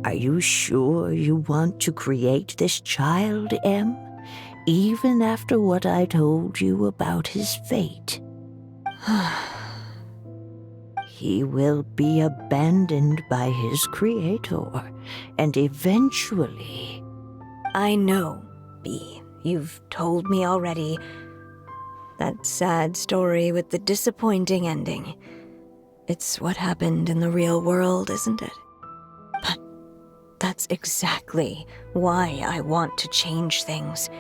Are you sure you want to create this child, Em? Even after what I told you about his fate? He will be abandoned by his creator, and eventually... I know, Bee. You've told me already. That sad story with the disappointing ending. It's what happened in the real world, isn't it? But that's exactly why I want to change things.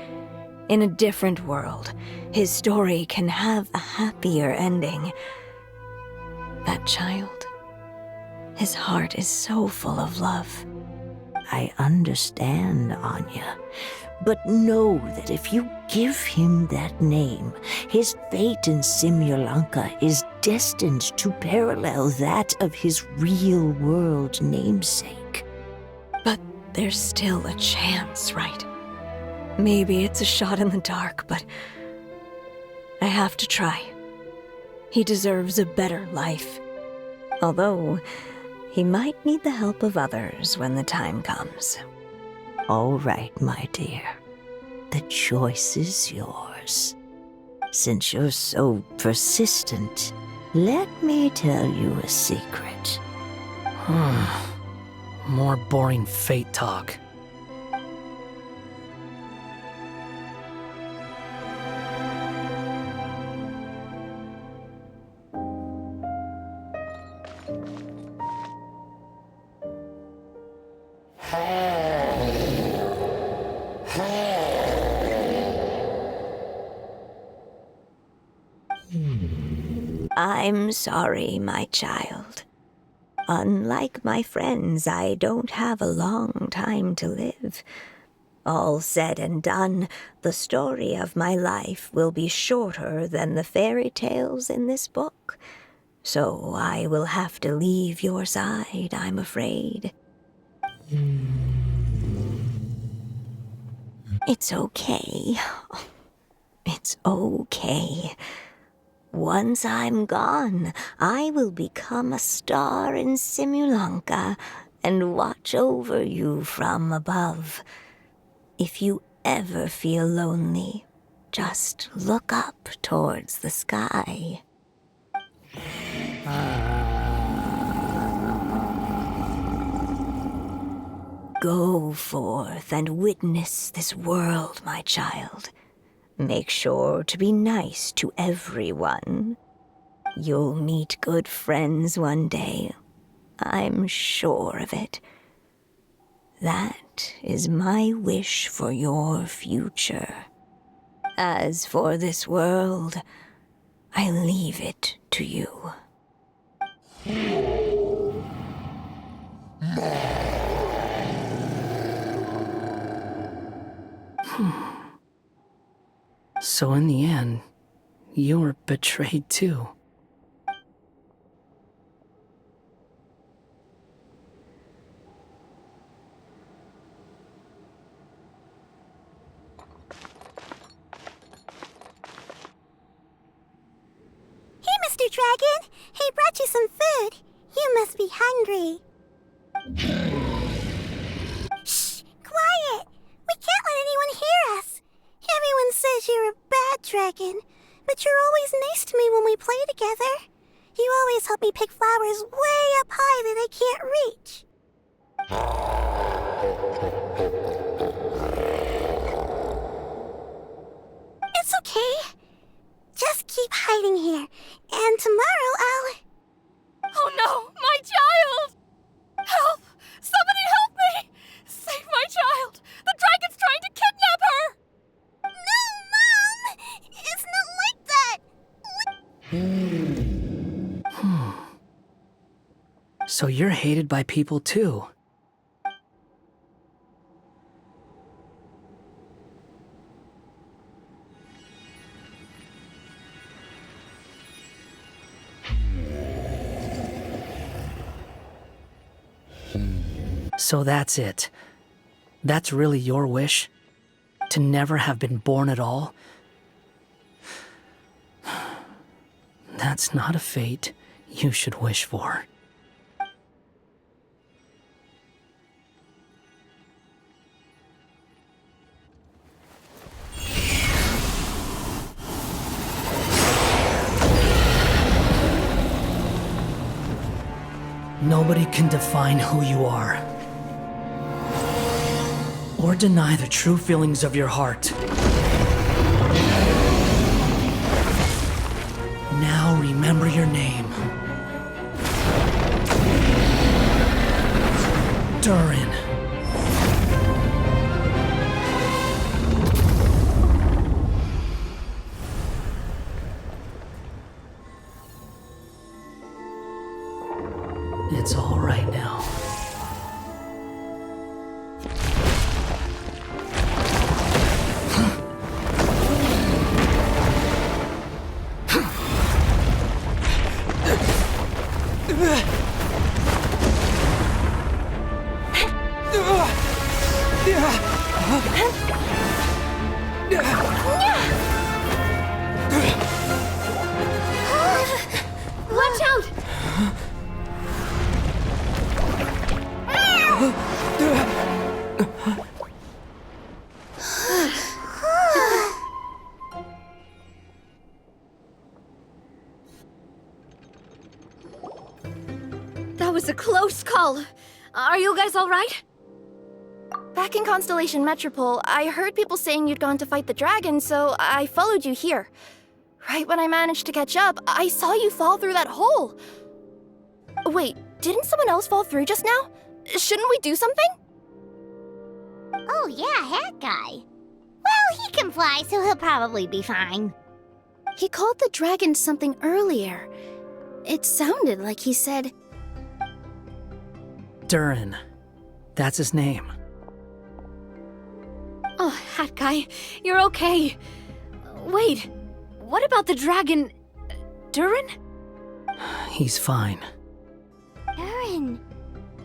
In a different world, his story can have a happier ending. That child, his heart is so full of love. I understand, Anya. But know that if you give him that name, his fate in Simulanka is destined to parallel that of his real-world namesake. But there's still a chance, right? Maybe it's a shot in the dark, but I have to try. He deserves a better life. Although, he might need the help of others when the time comes. All right, my dear. The choice is yours. Since you're so persistent, let me tell you a secret. More boring fate talk. I'm sorry, my child. Unlike my friends, I don't have a long time to live. All said and done, the story of my life will be shorter than the fairy tales in this book. So I will have to leave your side, I'm afraid. It's okay. It's okay. Once I'm gone, I will become a star in Simulanka and watch over you from above. If you ever feel lonely, just look up towards the sky. Go forth and witness this world, my child. Make sure to be nice to everyone. You'll meet good friends one day. I'm sure of it. That is my wish for your future. As for this world, I leave it to you. So in the end, you were betrayed too. Hey, Mr. Dragon! He brought you some food. You must be hungry. Shh! Quiet! We can't let anyone hear us. Everyone says you're a bad dragon, but you're always nice to me when we play together. You always help me pick flowers way up high that I can't reach. It's okay. Just keep hiding here, and tomorrow I'll... Oh no, my child! Help! Somebody help me! Save my child! The dragon's trying to kidnap her! No, Mom! It's not like that! So you're hated by people too. So that's it. That's really your wish? To never have been born at all? That's not a fate you should wish for. Nobody can define who you are. Or deny the true feelings of your heart. Now remember your name. Durin. It's all right now. Watch out! That was a close call. Are you guys all right? Back in Constellation Metropole, I heard people saying you'd gone to fight the dragon, so I followed you here. Right when I managed to catch up, I saw you fall through that hole. Wait, didn't someone else fall through just now? Shouldn't we do something? Oh yeah, Hat Guy. Well, he can fly, so he'll probably be fine. He called the dragon something earlier. It sounded like he said... Durin. That's his name. Oh, Hat Guy, you're okay. Wait, what about the dragon... Durin? He's fine. Durin.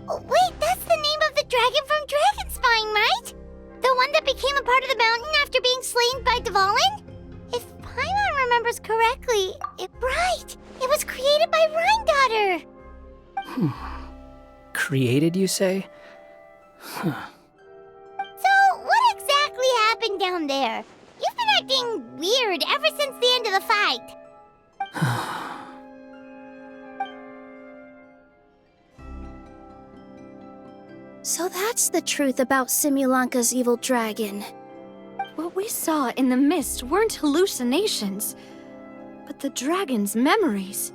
Oh, wait, that's the name of the dragon from Dragonspine, right? The one that became a part of the mountain after being slain by Dvalin? If Paimon remembers correctly, right. It was created by Rhine Daughter. Created, you say? So, what exactly happened down there? You've been acting weird ever since the end of the fight. So that's the truth about Simulanka's evil dragon. What we saw in the mist weren't hallucinations, but the dragon's memories.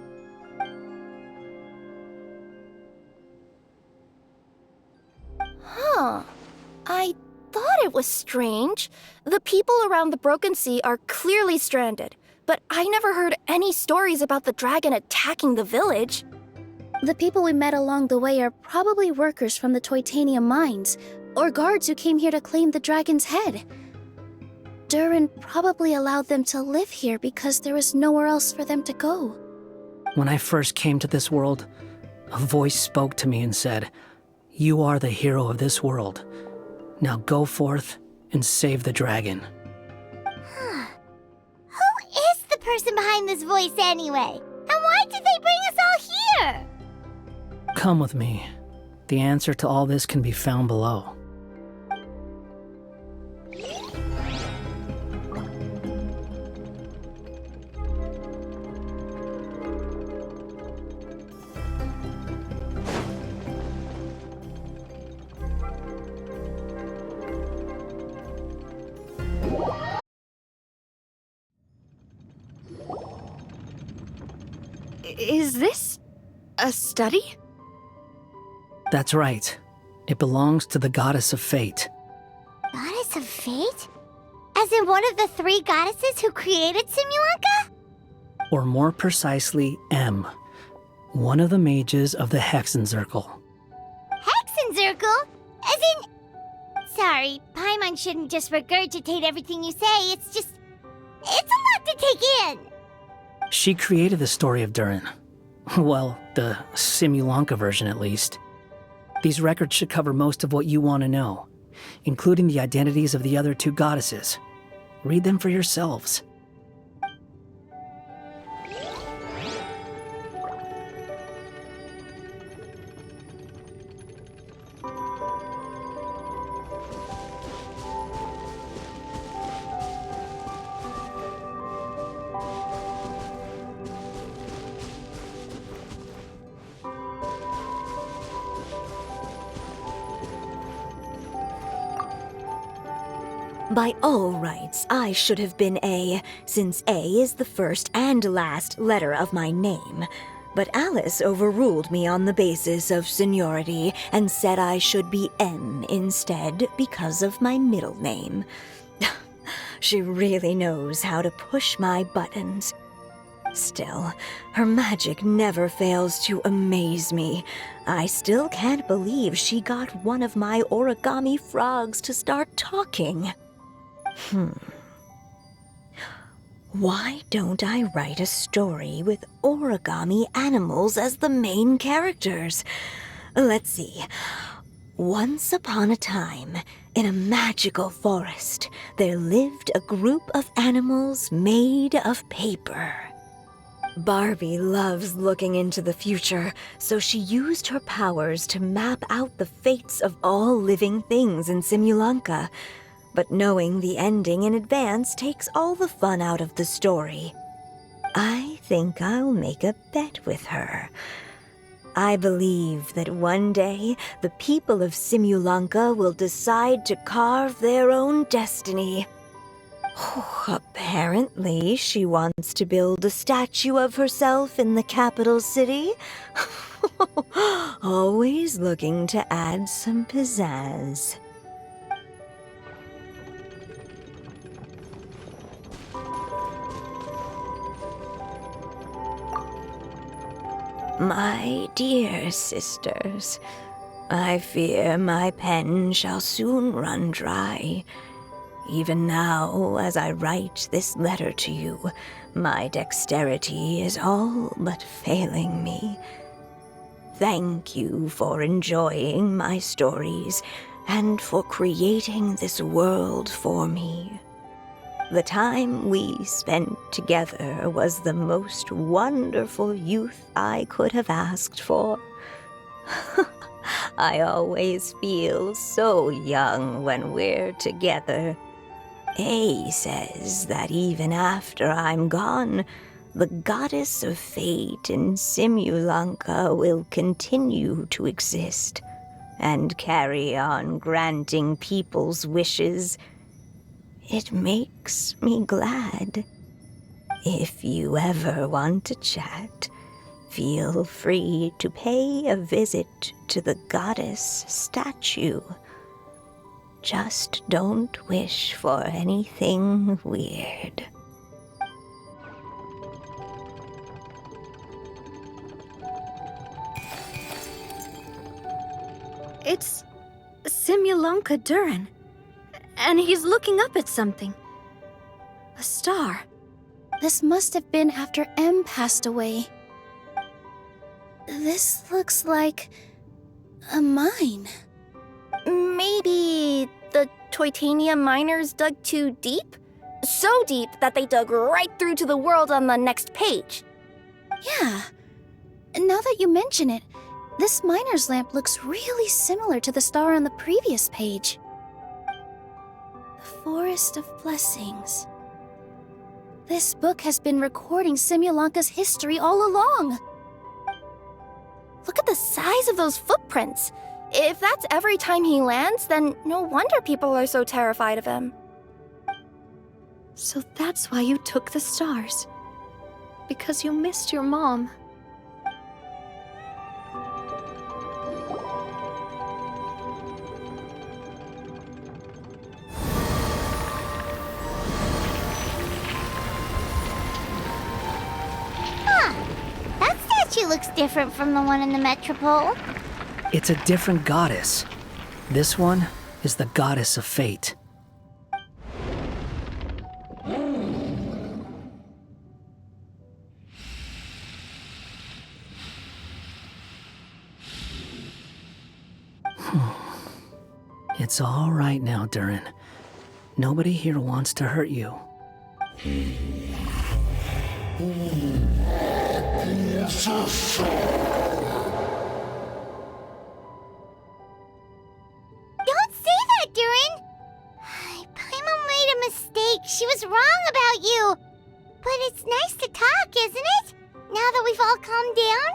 Huh. I thought it was strange. The people around the Broken Sea are clearly stranded, but I never heard any stories about the dragon attacking the village. The people we met along the way are probably workers from the Toitania mines, or guards who came here to claim the dragon's head. Durin probably allowed them to live here because there was nowhere else for them to go. When I first came to this world, a voice spoke to me and said, "You are the hero of this world. Now go forth and save the dragon." Who is the person behind this voice anyway? And why did they bring us all here? Come with me. The answer to all this can be found below. Is this a study? That's right. It belongs to the Goddess of Fate. Goddess of Fate? As in one of the three goddesses who created Simulanka? Or more precisely, M. One of the mages of the Hexenzirkel. Hexenzirkel? As in... Sorry, Paimon shouldn't just regurgitate everything you say. It's a lot to take in. She created the story of Durin. Well, the Simulanka version at least. These records should cover most of what you want to know, including the identities of the other two goddesses. Read them for yourselves. By all rights, I should have been A, since A is the first and last letter of my name. But Alice overruled me on the basis of seniority and said I should be M instead because of my middle name. She really knows how to push my buttons. Still, her magic never fails to amaze me. I still can't believe she got one of my origami frogs to start talking. Why don't I write a story with origami animals as the main characters? Let's see. Once upon a time, in a magical forest, there lived a group of animals made of paper. Barbie loves looking into the future, so she used her powers to map out the fates of all living things in Simulanka. But knowing the ending in advance takes all the fun out of the story. I think I'll make a bet with her. I believe that one day the people of Simulanka will decide to carve their own destiny. Apparently, she wants to build a statue of herself in the capital city. Always looking to add some pizzazz. My dear sisters, I fear my pen shall soon run dry. Even now, as I write this letter to you, my dexterity is all but failing me. Thank you for enjoying my stories and for creating this world for me. The time we spent together was the most wonderful youth I could have asked for. I always feel so young when we're together. A says that even after I'm gone, the goddess of fate in Simulanka will continue to exist and carry on granting people's wishes. It makes me glad. If you ever want to chat, feel free to pay a visit to the goddess statue. Just don't wish for anything weird. It's Simulanka Durin. And he's looking up at something. A star. This must have been after M passed away. This looks like a mine. Maybe the Toitania miners dug too deep? So deep that they dug right through to the world on the next page. Yeah. Now that you mention it, this miner's lamp looks really similar to the star on the previous page. Forest of Blessings. This book has been recording Simulanka's history all along. Look at the size of those footprints. If that's every time he lands, then no wonder people are so terrified of him. So that's why you took the stars. Because you missed your mom. She looks different from the one in the Metropole. It's a different goddess. This one is the goddess of fate. It's all right now, Durin. Nobody here wants to hurt you. Don't say that, Durin! Paimon made a mistake. She was wrong about you. But it's nice to talk, isn't it? Now that we've all calmed down?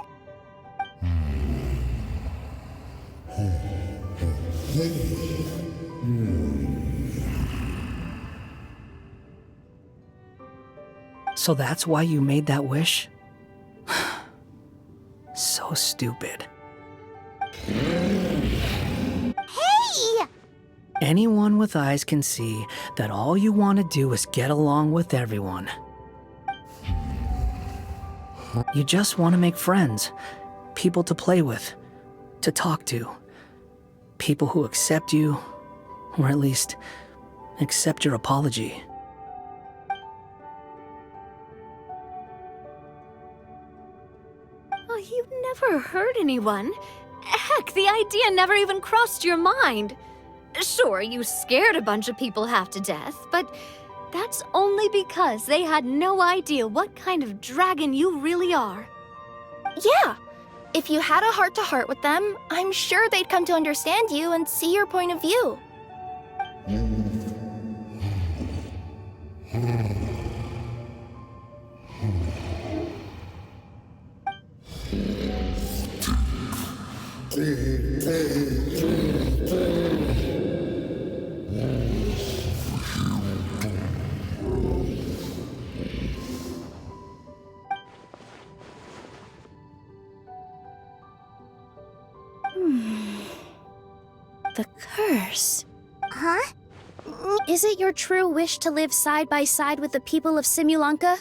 So that's why you made that wish? So stupid. Hey! Anyone with eyes can see that all you want to do is get along with everyone. You just want to make friends, people to play with, to talk to, people who accept you, or at least accept your apology. Oh, you never hurt anyone. Heck, the idea never even crossed your mind. Sure, you scared a bunch of people half to death, but that's only because they had no idea what kind of dragon you really are. Yeah. If you had a heart-to-heart with them, I'm sure they'd come to understand you and see your point of view. The curse. Huh? Is it your true wish to live side by side with the people of Simulanka?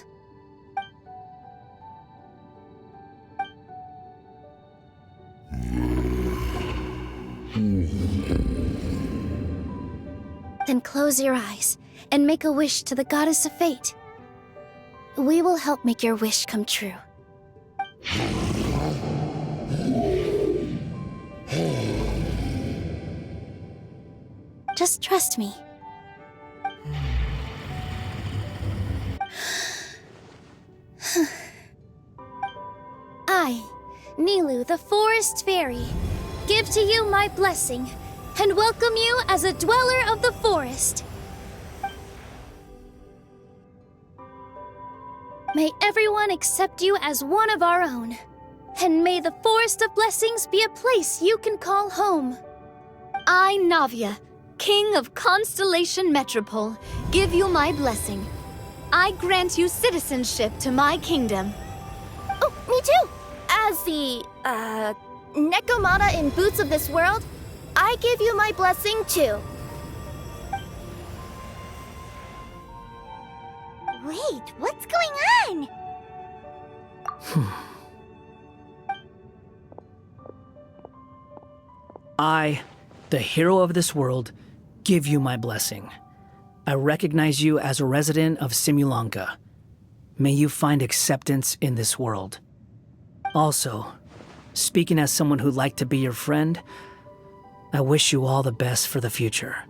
Then close your eyes and make a wish to the Goddess of Fate. We will help make your wish come true. Just trust me. I, Nilou, the Forest Fairy, give to you my blessing and welcome you as a dweller of the forest. May everyone accept you as one of our own, and may the Forest of Blessings be a place you can call home. I, Navia, King of Constellation Metropole, give you my blessing. I grant you citizenship to my kingdom. Oh, me too! As the, Nekomata in Boots of this world, I give you my blessing too. Wait, what's going on? I, the hero of this world, give you my blessing. I recognize you as a resident of Simulanka. May you find acceptance in this world. Also, speaking as someone who'd like to be your friend, I wish you all the best for the future.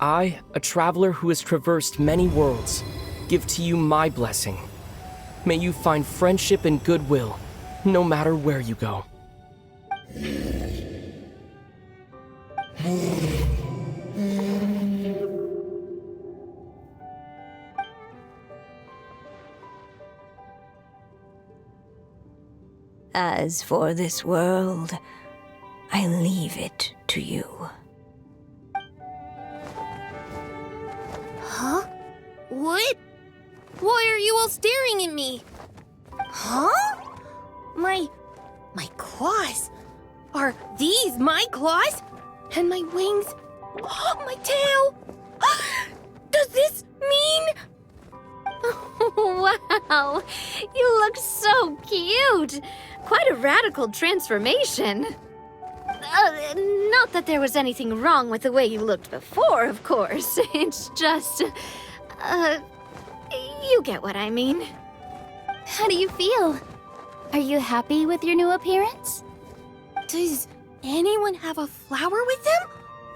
I, a traveler who has traversed many worlds, give to you my blessing. May you find friendship and goodwill, no matter where you go. As for this world, I leave it to you. Huh? What? Why are you all staring at me? Huh? My claws. Are these my claws? And my wings? My tail? Does this mean? Wow, you look so cute. Quite a radical transformation. Not that there was anything wrong with the way you looked before, of course. It's just, you get what I mean. How do you feel? Are you happy with your new appearance? Does anyone have a flower with them?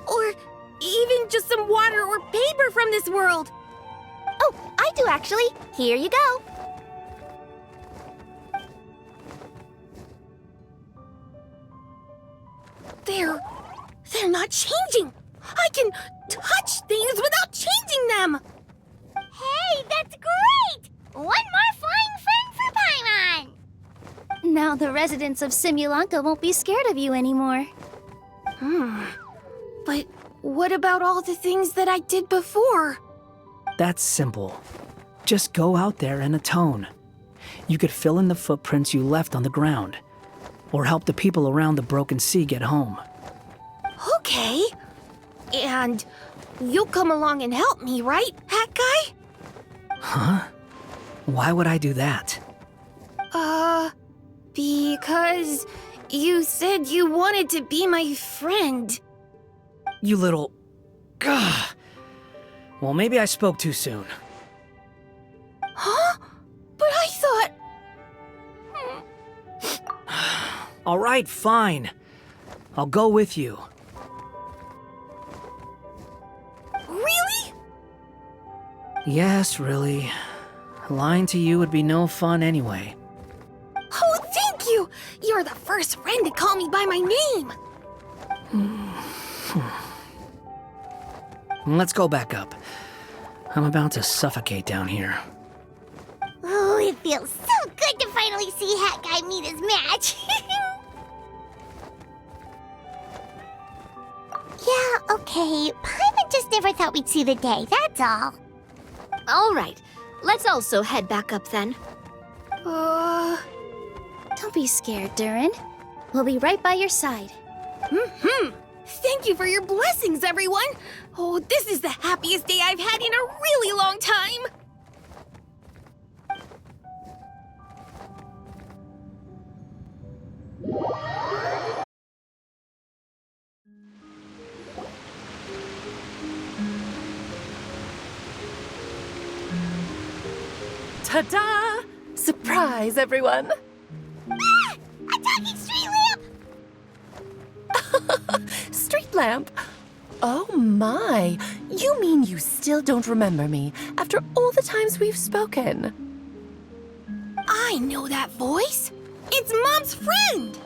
Or even just some water or paper from this world? Oh, I do actually. Here you go. They're not changing. I can touch things without changing them. Hey, that's great! One more flying friend for Paimon! Now the residents of Simulanka won't be scared of you anymore. But what about all the things that I did before? That's simple. Just go out there and atone. You could fill in the footprints you left on the ground, or help the people around the Broken Sea get home. Okay. And you'll come along and help me, right, Hat Guy? Huh? Why would I do that? Because you said you wanted to be my friend. You little... Gah. Well, maybe I spoke too soon. Huh? But I thought... All right, fine. I'll go with you. Really? Yes, really. Lying to you would be no fun anyway. Oh, thank you! You're the first friend to call me by my name! Let's go back up. I'm about to suffocate down here. Oh, it feels so good to finally see Hat Guy meet his match. Yeah, okay. Paimon just never thought we'd see the day, that's all. All right, let's also head back up then. Don't be scared, Durin. We'll be right by your side. Thank you for your blessings, everyone! Oh, this is the happiest day I've had in a really long time! Ta-da! Surprise, everyone! Ah! A talking street lamp! Street lamp? Oh my! You mean you still don't remember me after all the times we've spoken? I know that voice! It's Mom's friend!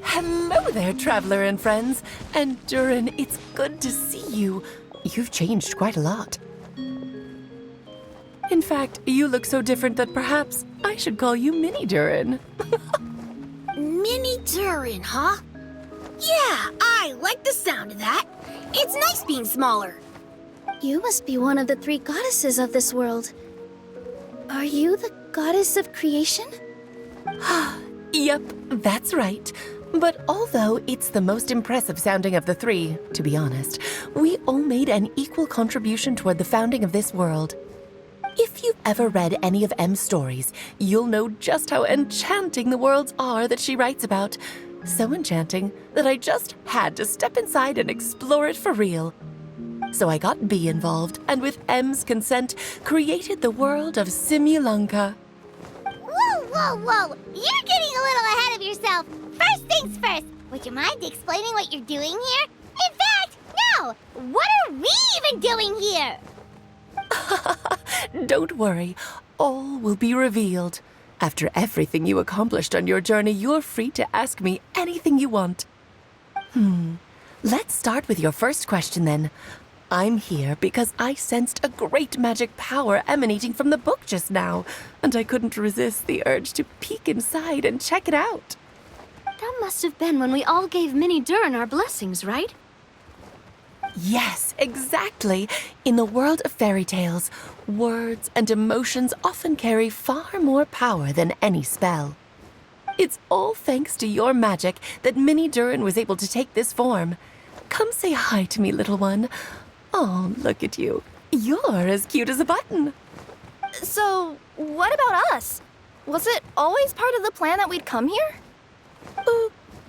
Hello there, traveler and friends. And Durin, it's good to see you. You've changed quite a lot. In fact, you look so different that perhaps I should call you Mini Durin. Mini Durin, huh? Yeah, I like the sound of that. It's nice being smaller. You must be one of the 3 goddesses of this world. Are you the goddess of creation? Yep, that's right. But although it's the most impressive sounding of the 3, to be honest, we all made an equal contribution toward the founding of this world. If you've ever read any of M's stories, you'll know just how enchanting the worlds are that she writes about. So enchanting that I just had to step inside and explore it for real. So I got B involved, and with M's consent, created the world of Simulunka. Whoa, whoa, whoa! You're getting a little ahead of yourself. First things first, would you mind explaining what you're doing here? In fact, no! What are we even doing here? Don't worry, all will be revealed. After everything you accomplished on your journey, you're free to ask me anything you want. Let's start with your first question then. I'm here because I sensed a great magic power emanating from the book just now, and I couldn't resist the urge to peek inside and check it out. That must have been when we all gave Mini Durin our blessings, right? Yes, exactly. In the world of fairy tales, words and emotions often carry far more power than any spell. It's all thanks to your magic that Mini Durin was able to take this form. Come say hi to me, little one. Oh, look at you. You're as cute as a button. So, what about us? Was it always part of the plan that we'd come here?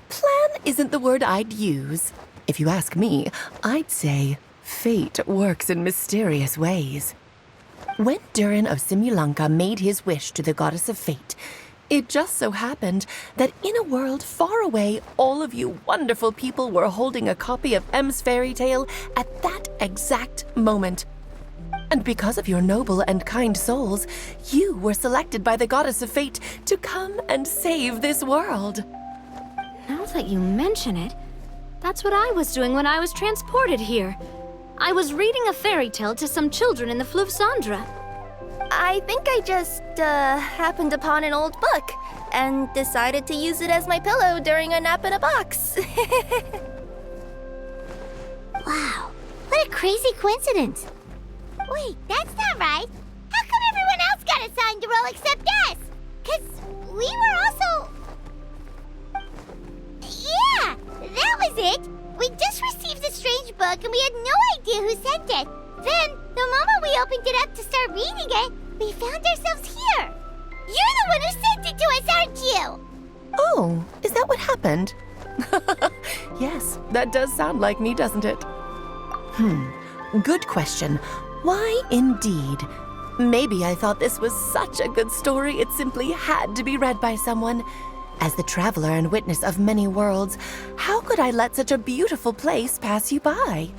Plan isn't the word I'd use. If you ask me, I'd say fate works in mysterious ways. When Durin of Simulunka made his wish to the goddess of fate, it just so happened that in a world far away, all of you wonderful people were holding a copy of M's fairy tale at that exact moment. And because of your noble and kind souls, you were selected by the goddess of fate to come and save this world. Now that you mention it, that's what I was doing when I was transported here. I was reading a fairy tale to some children in the Fleuve Cendra. I think I just, happened upon an old book, and decided to use it as my pillow during a nap in a box. Wow, what a crazy coincidence. Wait, that's not right. How come everyone else got assigned a role except us? 'Cause we were also... Yeah, that was it. We just received a strange book and we had no idea who sent it. Then, the moment we opened it up to start reading it, we found ourselves here. You're the one who sent it to us, aren't you? Oh, is that what happened? Yes, that does sound like me, doesn't it? Good question. Why indeed? Maybe I thought this was such a good story it simply had to be read by someone. As the traveler and witness of many worlds, how could I let such a beautiful place pass you by?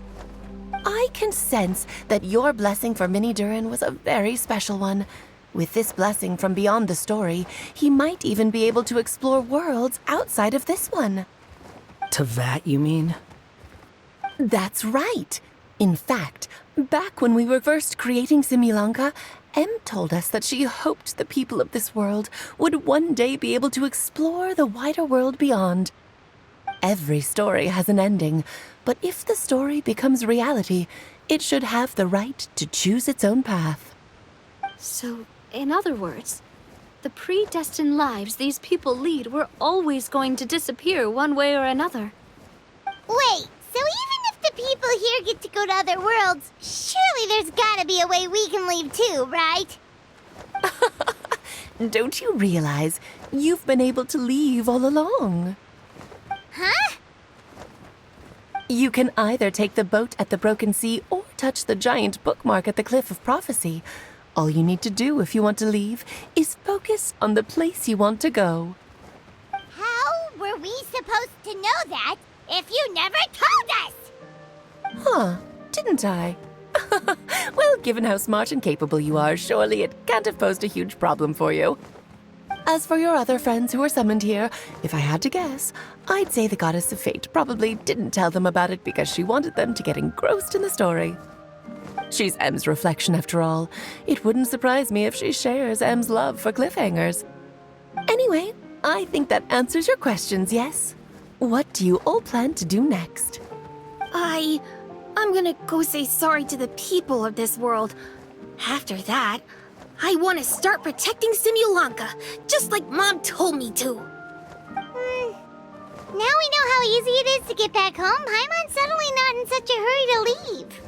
I can sense that your blessing for Minnie Durin was a very special one. With this blessing from beyond the story, he might even be able to explore worlds outside of this one. Teyvat, you mean? That's right. In fact, back when we were first creating Simulanka, Em told us that she hoped the people of this world would one day be able to explore the wider world beyond. Every story has an ending, but if the story becomes reality, it should have the right to choose its own path. So, in other words, the predestined lives these people lead were always going to disappear one way or another. Wait, so even if the people here get to go to other worlds, surely there's gotta be a way we can leave too, right? Don't you realize you've been able to leave all along? Huh? You can either take the boat at the Broken Sea or touch the giant bookmark at the Cliff of Prophecy. All you need to do if you want to leave is focus on the place you want to go. How were we supposed to know that if you never told us? Huh, didn't I? Well, given how smart and capable you are, surely it can't have posed a huge problem for you. As for your other friends who were summoned here, if I had to guess, I'd say the Goddess of Fate probably didn't tell them about it because she wanted them to get engrossed in the story. She's Em's reflection, after all. It wouldn't surprise me if she shares Em's love for cliffhangers. Anyway, I think that answers your questions, yes? What do you all plan to do next? I'm gonna go say sorry to the people of this world. After that, I want to start protecting Simulanka, just like Mom told me to. Now we know how easy it is to get back home. Paimon's suddenly not in such a hurry to leave.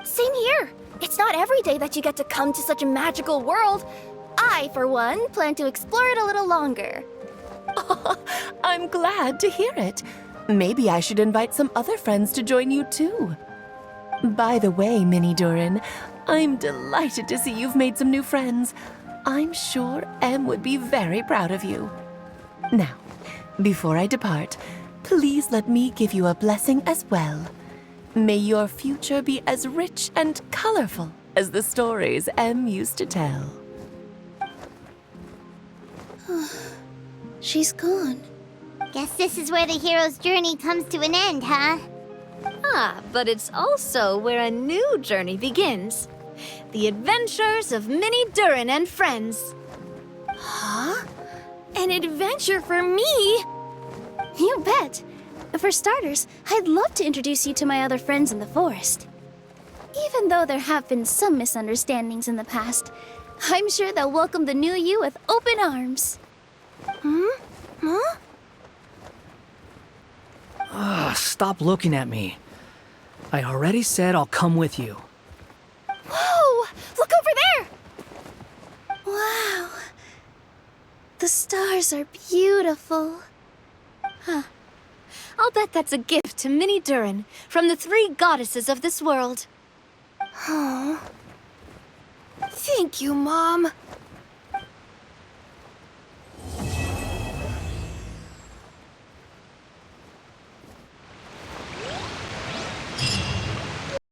Same here. It's not every day that you get to come to such a magical world. I, for one, plan to explore it a little longer. I'm glad to hear it. Maybe I should invite some other friends to join you too. By the way, Minnie Durin, I'm delighted to see you've made some new friends. I'm sure Em would be very proud of you. Now, before I depart, please let me give you a blessing as well. May your future be as rich and colorful as the stories Em used to tell. She's gone. Guess this is where the hero's journey comes to an end, huh? Ah, but it's also where a new journey begins. The adventures of Minnie Durin and friends. Huh? An adventure for me? You bet. For starters, I'd love to introduce you to my other friends in the forest. Even though there have been some misunderstandings in the past, I'm sure they'll welcome the new you with open arms. Huh? Stop looking at me. I already said I'll come with you. Whoa! Look over there! Wow. The stars are beautiful. I'll bet that's a gift to Minnie Durin from the 3 goddesses of this world. Thank you, Mom.